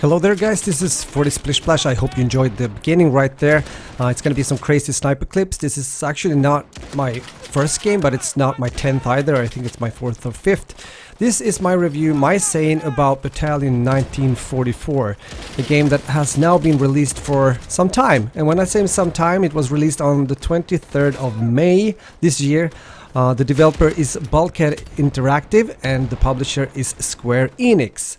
Hello there guys, this is 40 Splish Splash. I hope you enjoyed the beginning right there. It's gonna be some crazy sniper clips. This is actually not my first game, but it's not my 10th either. I think it's my 4th or 5th. This is my review, my saying about Battalion 1944, a game that has now been released for some time. And when I say some time, it was released on the 23rd of May this year. The developer is Bulkhead Interactive and the publisher is Square Enix.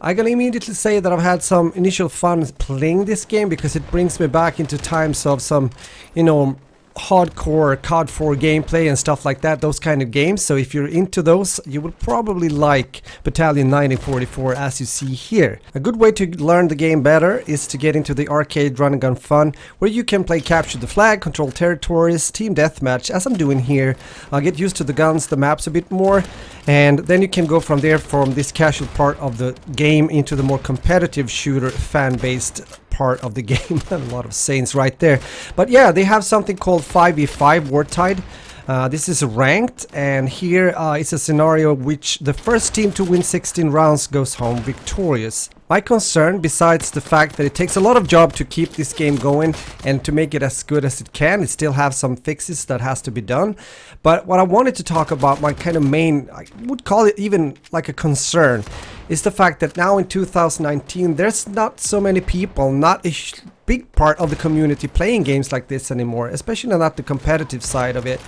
I'm gonna immediately say that I've had some initial fun playing this game because it brings me back into times of some, hardcore COD 4 gameplay and stuff like that, those kind of games. So if you're into those, you will probably like Battalion 1944 as you see here. A good way to learn the game better is to get into the arcade run and gun fun, where you can play capture the flag, control territories, team deathmatch, as I'm doing here. I'll get used to the guns, the maps a bit more, and then you can go from there, from this casual part of the game into the more competitive shooter fan-based part of the game. A lot of sayings right there, but yeah, they have something called 5v5 Wartide. This is ranked, and here it's a scenario which the first team to win 16 rounds goes home victorious. My concern, besides the fact that it takes a lot of job to keep this game going and to make it as good as it can, it still have some fixes that has to be done. But what I wanted to talk about, my kind of main, I would call it even like a concern, is the fact that now in 2019 there's not so many people, not a big part of the community playing games like this anymore, especially not the competitive side of it.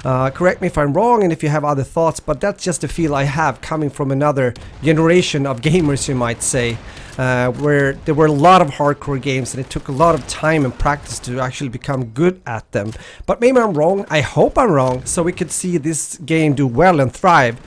Correct me if I'm wrong and if you have other thoughts, but that's just the feel I have coming from another generation of gamers, you might say, where there were a lot of hardcore games and it took a lot of time and practice to actually become good at them. But maybe I'm wrong, I hope I'm wrong, so we could see this game do well and thrive.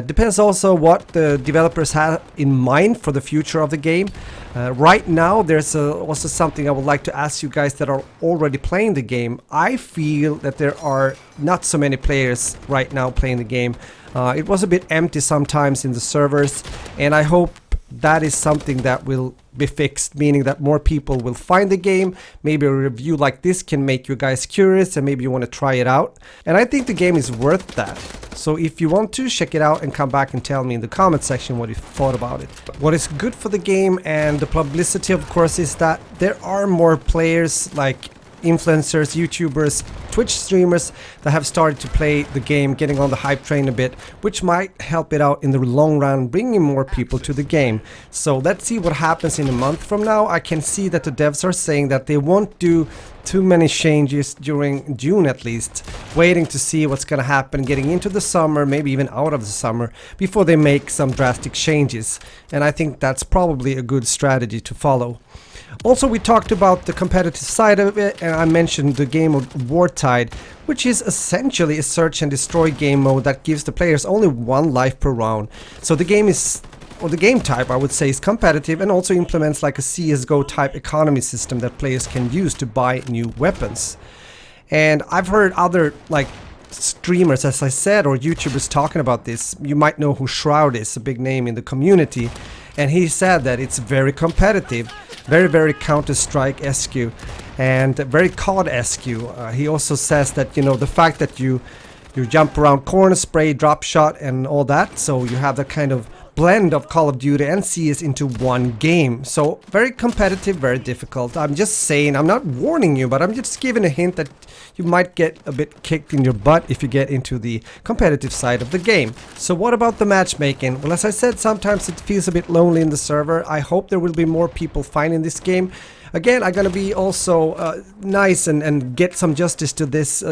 Depends also what the developers have in mind for the future of the game. Right now there's also something I would like to ask you guys that are already playing the game. I feel that there are not so many players right now playing the game. It was a bit empty sometimes in the servers, and I hope that is something that will be fixed, meaning that more people will find the game. Maybe a review like this can make you guys curious and maybe you want to try it out. And I think the game is worth that. So if you want to, check it out and come back and tell me in the comment section what you thought about it. What is good for the game and the publicity, of course, is that there are more players like influencers, YouTubers, Twitch streamers that have started to play the game, getting on the hype train a bit, which might help it out in the long run, bringing more people to the game. So let's see what happens in a month from now. I can see that the devs are saying that they won't do too many changes during June at least, waiting to see what's gonna happen getting into the summer, maybe even out of the summer, before they make some drastic changes. And I think that's probably a good strategy to follow. Also, we talked about the competitive side of it, and I mentioned the game of Wartide, which is essentially a search and destroy game mode that gives the players only one life per round. So the game is, or the game type I would say, is competitive and also implements like a CSGO type economy system that players can use to buy new weapons. And I've heard other like streamers, as I said, or YouTubers talking about this. You might know who Shroud is, a big name in the community, and he said that it's very competitive, very Counter-Strike-esque and very COD-esque. He also says that, the fact that you jump around, corner spray, drop shot and all that, so you have that kind of blend of Call of Duty and CS into one game. So very competitive, very difficult. I'm just saying, I'm not warning you, but I'm just giving a hint that you might get a bit kicked in your butt if you get into the competitive side of the game. So what about the matchmaking? Well, as I said, sometimes it feels a bit lonely in the server. I hope there will be more people finding this game. Again, I'm gonna be also nice and get some justice to this,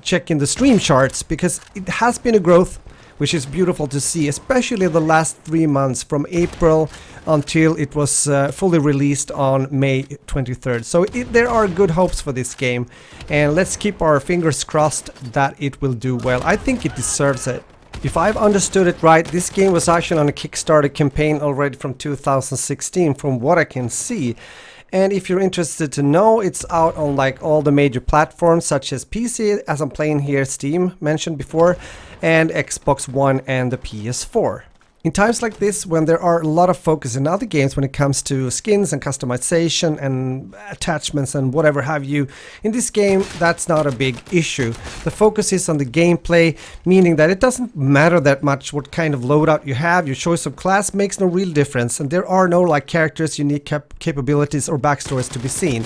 checking the stream charts, because it has been a growth, which is beautiful to see, especially the last 3 months from April until it was fully released on May 23rd. So there are good hopes for this game, and let's keep our fingers crossed that it will do well. I think it deserves it. If I've understood it right, this game was actually on a Kickstarter campaign already from 2016 from what I can see. And if you're interested to know, it's out on like all the major platforms such as PC, as I'm playing here, Steam mentioned before, and Xbox One and the PS4. In times like this, when there are a lot of focus in other games when it comes to skins and customization and attachments and whatever have you, in this game that's not a big issue. The focus is on the gameplay, meaning that it doesn't matter that much what kind of loadout you have. Your choice of class makes no real difference, and there are no like characters, unique capabilities or backstories to be seen.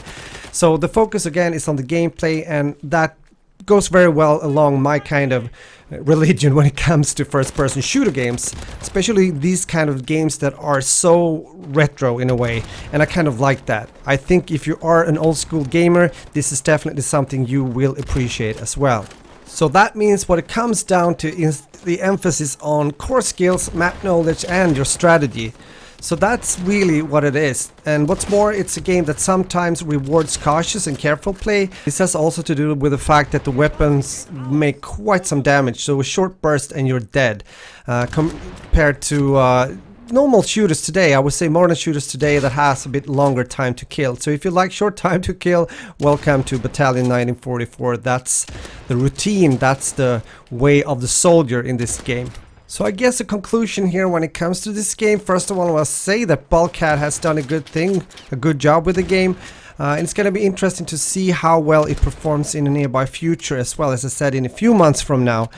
So the focus again is on the gameplay, and that goes very well along my kind of religion when it comes to first-person shooter games, especially these kind of games that are so retro in a way, and I kind of like that. I think if you are an old school gamer, this is definitely something you will appreciate as well. So that means what it comes down to is the emphasis on core skills, map knowledge and your strategy. So that's really what it is. And what's more, it's a game that sometimes rewards cautious and careful play. This has also to do with the fact that the weapons make quite some damage, so a short burst and you're dead. Compared to normal shooters today, I would say modern shooters today that has a bit longer time to kill. So if you like short time to kill, welcome to Battalion 1944. That's the routine, that's the way of the soldier in this game. So I guess a conclusion here when it comes to this game, first of all I must say that Bulkhead has done a good job with the game. And it's going to be interesting to see how well it performs in the nearby future as well, as I said, in a few months from now.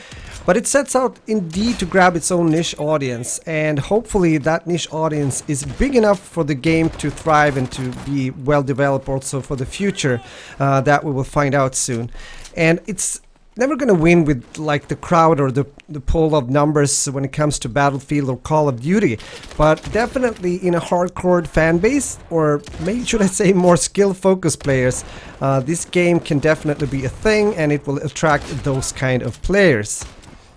But it sets out indeed to grab its own niche audience, and hopefully that niche audience is big enough for the game to thrive and to be well developed also for the future. That we will find out soon. And it's never gonna win with like the crowd or the pull of numbers when it comes to Battlefield or Call of Duty, but definitely in a hardcore fan base, or maybe should I say more skill focused players, this game can definitely be a thing and it will attract those kind of players.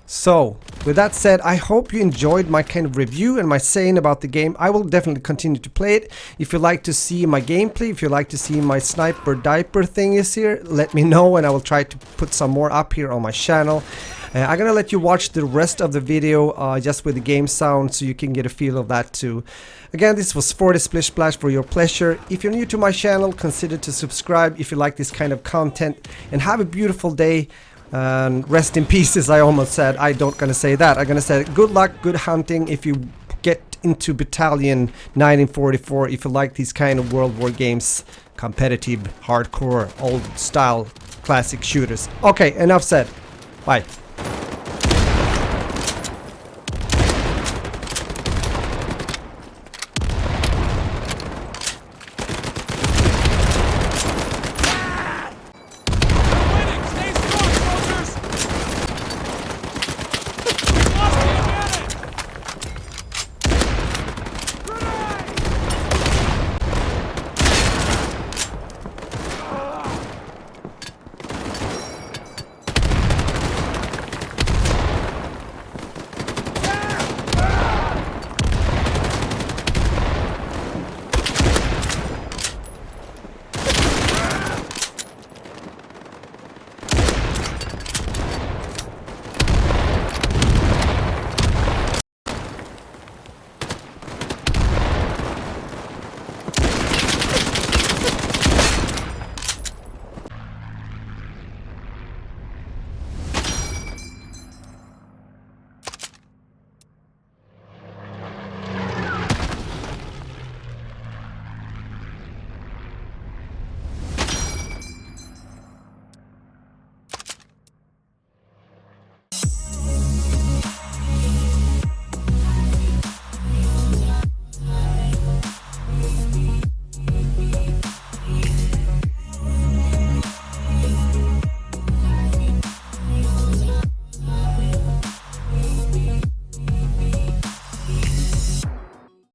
So, with that said, I hope you enjoyed my kind of review and my saying about the game. I will definitely continue to play it. If you like to see my gameplay, if you like to see my sniper diaper thingies here, let me know and I will try to put some more up here on my channel. I'm gonna let you watch the rest of the video just with the game sound so you can get a feel of that too. Again, this was 40 Splish Splash for your pleasure. If you're new to my channel, consider to subscribe if you like this kind of content, and have a beautiful day. And rest in peace, as I almost said. I don't gonna say that. I'm gonna say good luck, good hunting if you get into Battalion 1944, if you like these kind of World War games, competitive, hardcore, old style, classic shooters. Okay, enough said. Bye.